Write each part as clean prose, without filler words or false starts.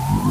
What's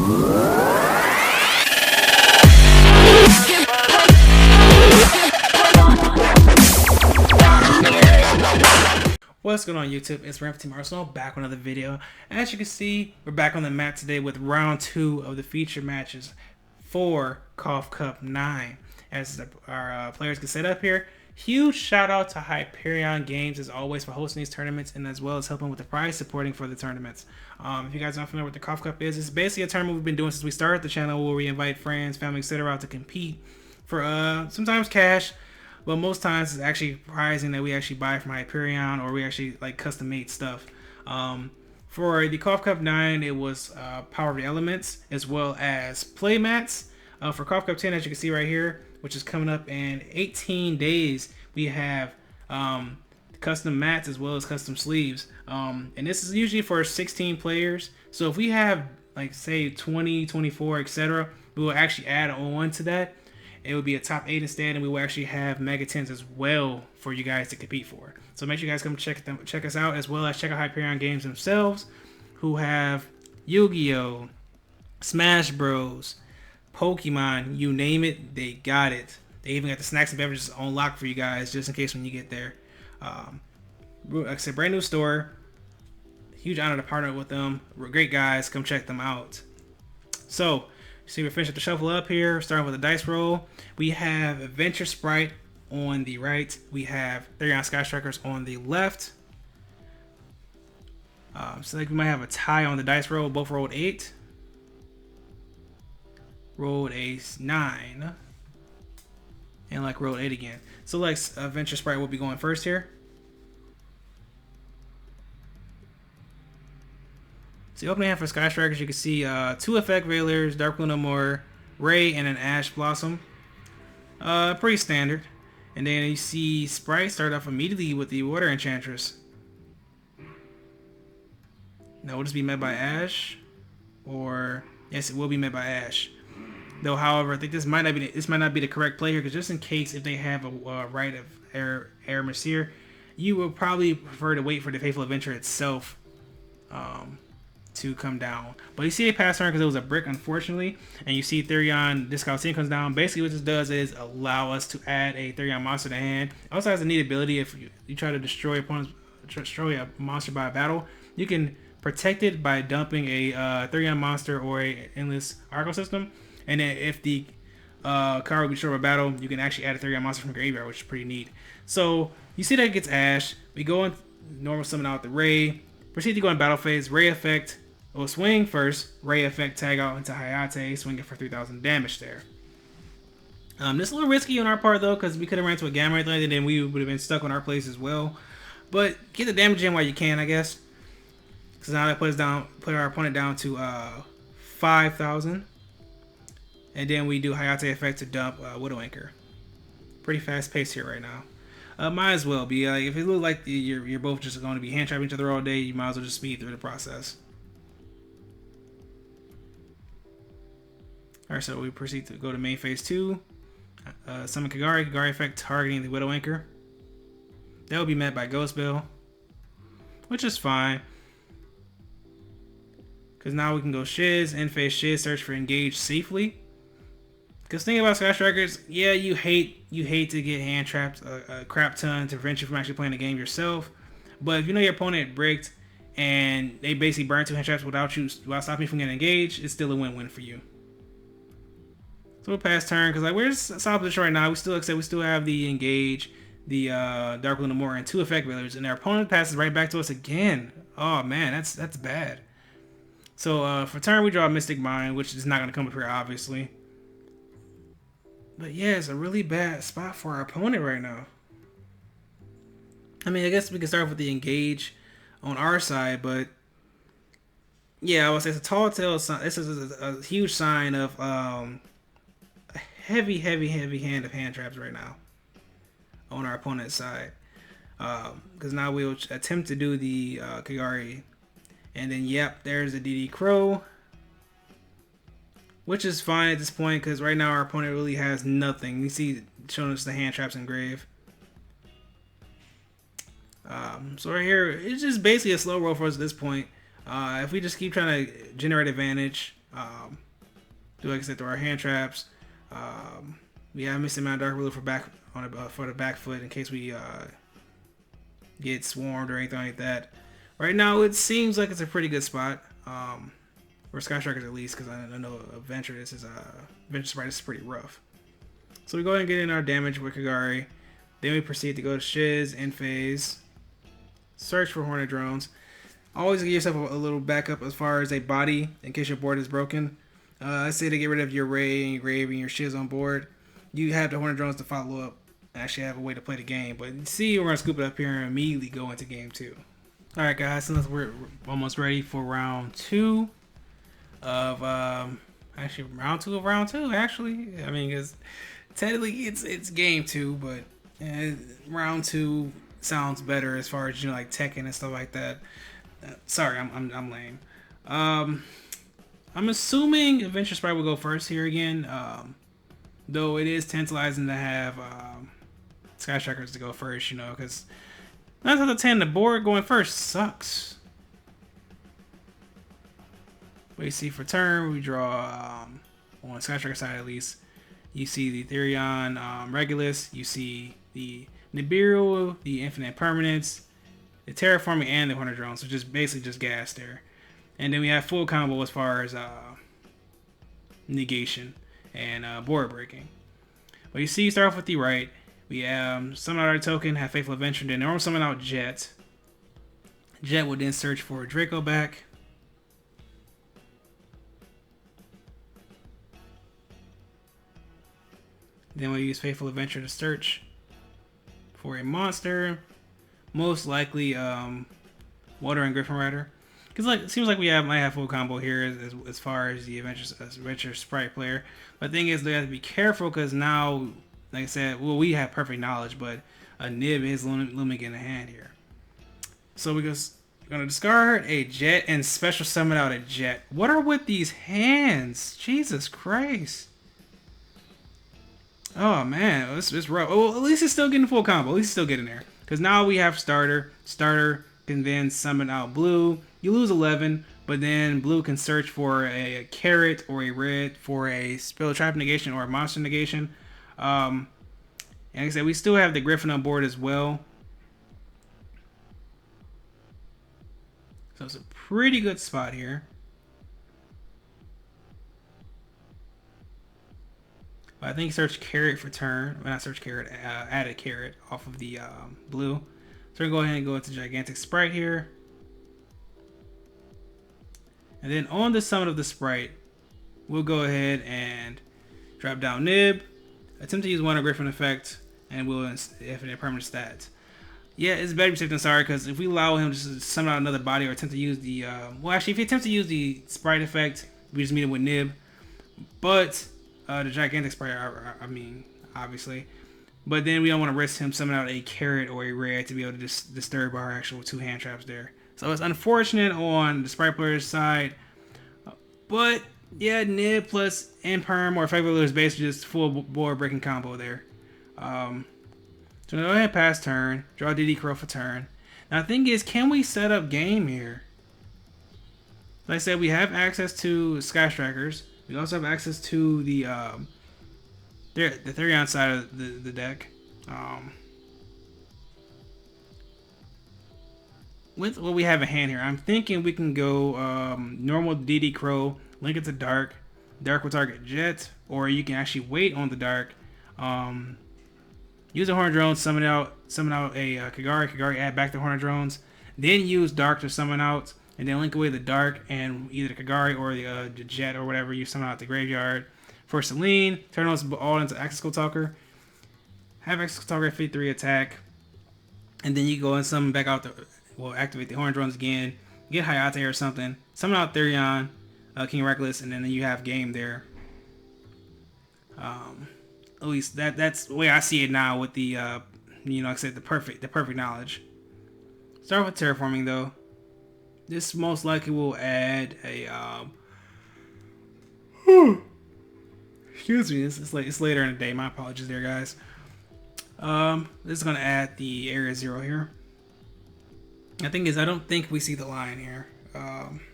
going on YouTube? It's Ramp Team Arsenal back with another video. As you can see, we're back on the mat today with round 2 of the feature matches for KOF Cup 9. As our players get set up here, huge shout out to Therion Games as always for hosting these tournaments and as well as helping with the prize supporting for the tournaments. If you guys aren't familiar with the KOF Cup is, it's basically a tournament we've been doing since we started the channel where we invite friends, family, etc. out to compete for sometimes cash. But most times it's actually prizing that we actually buy from Hyperion or we actually like custom made stuff. For the KOF Cup 9, it was Power of the Elements as well as play mats. For KOF Cup 10, as you can see right here, which is coming up in 18 days, we have custom mats as well as custom sleeves. And this is usually for 16 players. So if we have like say 20, 24, etc., we will actually add on to that. It would be a top 8 instead, and we will actually have Mega 10s as well for you guys to compete for. So make sure you guys come check us out, as well as check out Hyperion Games themselves, who have Yu-Gi-Oh!, Smash Bros., Pokemon, you name it, they got it. They even got the snacks and beverages on lock for you guys, just in case when you get there. Like I said, brand new store. Huge honor to partner with them. Great guys, come check them out. So, see, we're finishing the shuffle up here, starting with a dice roll. We have Adventure Spright on the right. We have Therion Sky Strikers on the left. So like we might have a tie on the dice roll. Both rolled 8. Rolled a 9. And like rolled 8 again. So like Adventure Spright will be going first here. So the opening hand for Sky Strikers, you can see 2 Effect Veilers, Dark Blue No More, Ray, and an Ash Blossom. Pretty standard. And then you see Spright start off immediately with the Water Enchantress. Now will this be met by Ash? Or yes, it will be met by Ash. Though, however, I think this might not be the correct play here, because just in case if they have a Rite of Aramesir, you will probably prefer to wait for the Faithful Adventure itself. To come down, but you see a pass turn because it was a brick, unfortunately, and you see Therion Discount Scene comes down. Basically what this does is allow us to add a Therion monster to hand. It also has a neat ability. If you try to destroy a monster by a battle, you can protect it by dumping a Therion monster or a endless Argo system, and then if the card will be destroyed by battle, you can actually add a Therion monster from graveyard, which is pretty neat. So you see that it gets Ash. We go in normal summon out the Ray, proceed to go in battle phase. Ray effect. We'll swing first, Ray effect, tag out into Hayate, swing it for 3,000 damage there. This is a little risky on our part though, because we could have ran to a Gamma Ray and then we would have been stuck on our place as well. But get the damage in while you can, I guess. Because now that put our opponent down to 5,000. And then we do Hayate effect to dump Widow Anchor. Pretty fast pace here right now. Might as well be. If it looks like you're both just going to be hand trapping each other all day, you might as well just speed through the process. Alright, so we proceed to go to main phase 2. Summon Kagari effect targeting the Widow Anchor. That will be met by Ghost Bell, which is fine. Because now we can go Shiz, end phase Shiz, search for engage safely. Because think about Sky Strikers, yeah, you hate to get hand trapped a crap ton to prevent you from actually playing the game yourself. But if you know your opponent bricked and they basically burn 2 hand traps without stopping you from getting engaged, it's still a win-win for you. So we'll pass turn because like we're just solid position right now. We still have the engage, the Dark Blue No More, and 2 Effect Veilers, and their opponent passes right back to us again. Oh man, that's bad. So for turn we draw Mystic Mind, which is not going to come up here obviously. But yeah, it's a really bad spot for our opponent right now. I mean, I guess we can start with the engage on our side, but yeah, I would say it's a tall tale sign. This is a huge sign of heavy hand of hand traps right now on our opponent's side, because now we'll attempt to do the Kagari, and then yep, there's the DD Crow, which is fine at this point because right now our opponent really has nothing. You see showing us the hand traps engraved. So right here, it's just basically a slow roll for us at this point. If we just keep trying to generate advantage, Do like I said, throw our hand traps. We have Missing Mount Dark Ruler for for the back foot in case we get swarmed or anything like that. Right now, it seems like it's a pretty good spot. For Sky Strikers at least, because I know Adventure Spright is pretty rough. So we go ahead and get in our damage with Kagari. Then we proceed to go to Shiz, End Phase, search for Hornet Drones. Always give yourself a little backup as far as a body in case your board is broken. Let's say to get rid of your Ray and your Grave and your Shiz on board, you have the Hornet Drones to follow up and actually have a way to play the game. But see, we're going to scoop it up here and immediately go into game 2. Alright guys, since we're almost ready for round 2 of actually round 2 of round 2 actually. I mean, because technically it's game 2, but round 2 sounds better as far as, you know, like Tekken and stuff like that. Sorry, I'm lame. I'm assuming Adventure Spright will go first here again. Though it is tantalizing to have Sky Strikers to go first, you know, because 9 out of 10 the board going first sucks. But you see, for turn we draw on the Sky Striker side at least. You see the Therion Regulus. You see the Nibiru, the Infinite Permanence, the Terraforming, and the Hornet Drone. So just basically just gas there. And then we have full combo as far as negation and board breaking. But you see, you start off with the right. We summon out our token, have Faithful Adventure, then normal summon out Jet. Jet will then search for Draco back. Then we'll use Faithful Adventure to search for a monster. Most likely Water and Griffin Rider. Because like, it seems like we might have full combo here as far as the Adventure Spright player. But the thing is, they have to be careful because now, like I said, well, we have perfect knowledge, but a Nib is looming in the hand here. So we're going to discard a Jet and special summon out a Jet. What are with these hands? Jesus Christ. Oh man, it's rough. Well, at least it's still getting full combo. At least it's still getting there. Because now we have Starter. Starter can then summon out Blue. You lose 11, but then Blue can search for a carrot or a red for a spell trap negation or a monster negation. And like I said, we still have the Griffin on board as well. So it's a pretty good spot here. I think search carrot for turn. Well, not search carrot, add a carrot off of the blue. So we're going to go ahead and go into Gigantic Spright here. And then on the summon of the Spright, we'll go ahead and drop down Nib, attempt to use one Griffin effect, and we'll infinite permanent stats. Yeah, it's better to be safe than sorry, because if we allow him to summon out another body or attempt to use the well, actually, if he attempts to use the Spright effect, we just meet him with Nib. But the Gigantic Spright, I mean, obviously. But then we don't want to risk him summoning out a carrot or a red to be able to disturb our actual 2 hand traps there. So it's unfortunate on the Spright player's side. But yeah, Nib plus Imperm or Favorite is basically just full board breaking combo there. So go ahead, pass turn, draw DD Crow for turn. Now the thing is, can we set up game here? Like I said, we have access to Sky Strikers. We also have access to the Therion side of the deck. With what we have in hand here, I'm thinking we can go normal DD Crow, link it to Dark. Dark will target Jet, or you can actually wait on the Dark. Use a Hornet Drone, summon out a Kagari, add back the Hornet Drones. Then use Dark to summon out, and then link away the Dark and either the Kagari or the Jet or whatever you summon out the graveyard. For Celine, turn those all into Axis Talker. Have Axis Talker 53 attack, and then you go and summon back out activate the Hornet Drones again. Get Hayate or something. Summon out Therion, King Reckless, and then you have game there. At least that's the way I see it now with the you know, like I said, the perfect knowledge. Start with terraforming though. This most likely will add a excuse me, it's later in the day. My apologies there, guys. This is gonna add the area 0 here. The thing is, I don't think we see the line here,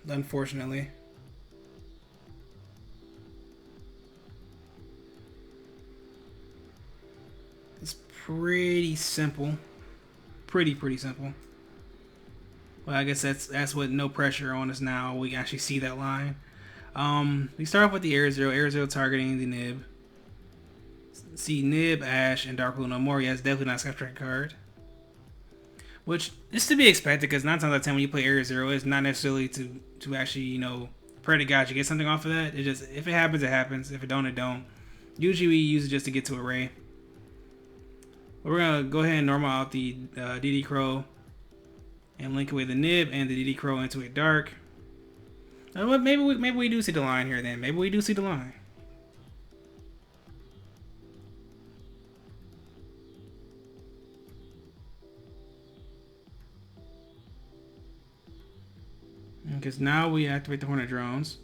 unfortunately. It's pretty simple. Pretty simple. Well, I guess that's what no pressure on us now. We can actually see that line. We start off with the Air Zero targeting the Nib. See Nib, Ash, and Dark Blue no more. Yeah, it's definitely not a Sky Striker card. Which is to be expected because 9 times out of 10 when you play Air Zero, it's not necessarily to actually, you know, pray to God you get something off of that. It just, if it happens, it happens. If it don't, it don't. Usually we use it just to get to Array. But we're gonna go ahead and normal out the DD Crow and link away the Nib and the DD Crow into a Dark. Maybe we do see the line here then. Maybe we do see the line. Because now we activate the Hornet drones.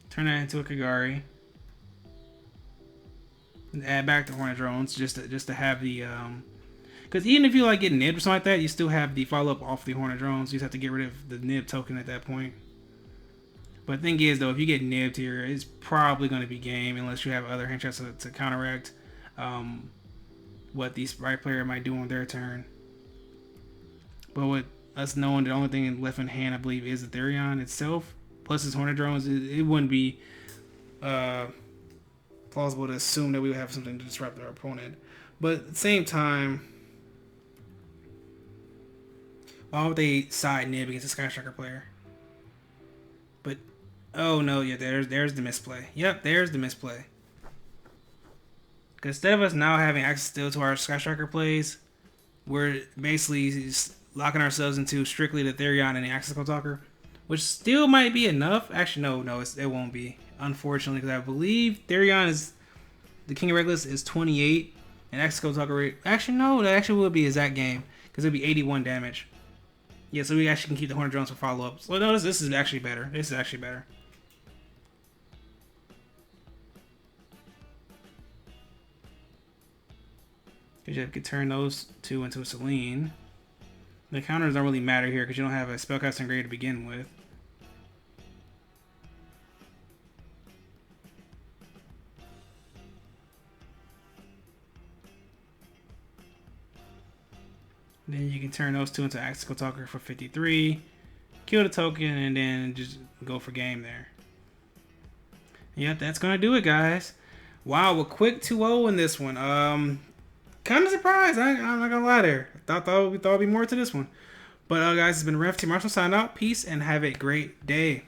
Turn that into a Kagari. And add back the Hornet drones just to have the because even if you like get nibbed or something like that, you still have the follow up off the Hornet drones. You just have to get rid of the nib token at that point. But the thing is though, if you get nibbed here, it's probably going to be game unless you have other hand traps to counteract what the Spright player might do on their turn. But with us knowing the only thing left in hand, I believe, is the Therion itself, plus his Hornet drones, it wouldn't be plausible to assume that we would have something to disrupt our opponent. But at the same time, why would they side nib against a Sky Striker player? But oh no, yeah, there's the misplay. Yep, there's the misplay. Because instead of us now having access still to our Sky Striker plays, we're basically just locking ourselves into strictly the Therion and the Access Code Talker, which still might be enough. Actually, no, it won't be. Unfortunately, because I believe Therion is the King of Reckless is 28, and Access Code Talker rate. Actually, no, that actually would be his exact game because it'd be 81 damage. Yeah, so we actually can keep the Hornet drones for follow up. So notice this is actually better. This is actually better. Because you could turn those two into a Selene. The counters don't really matter here because you don't have a spellcasting grade to begin with. Then you can turn those two into Axial Talker for 53, kill the token, and then just go for game there. Yep, that's gonna do it, guys. Wow, a quick 2-0 in this one. Kind of surprised. I'm not gonna lie there. I thought it'd be more to this one. But guys, it's been Ref Team Marshall signing out. Peace and have a great day.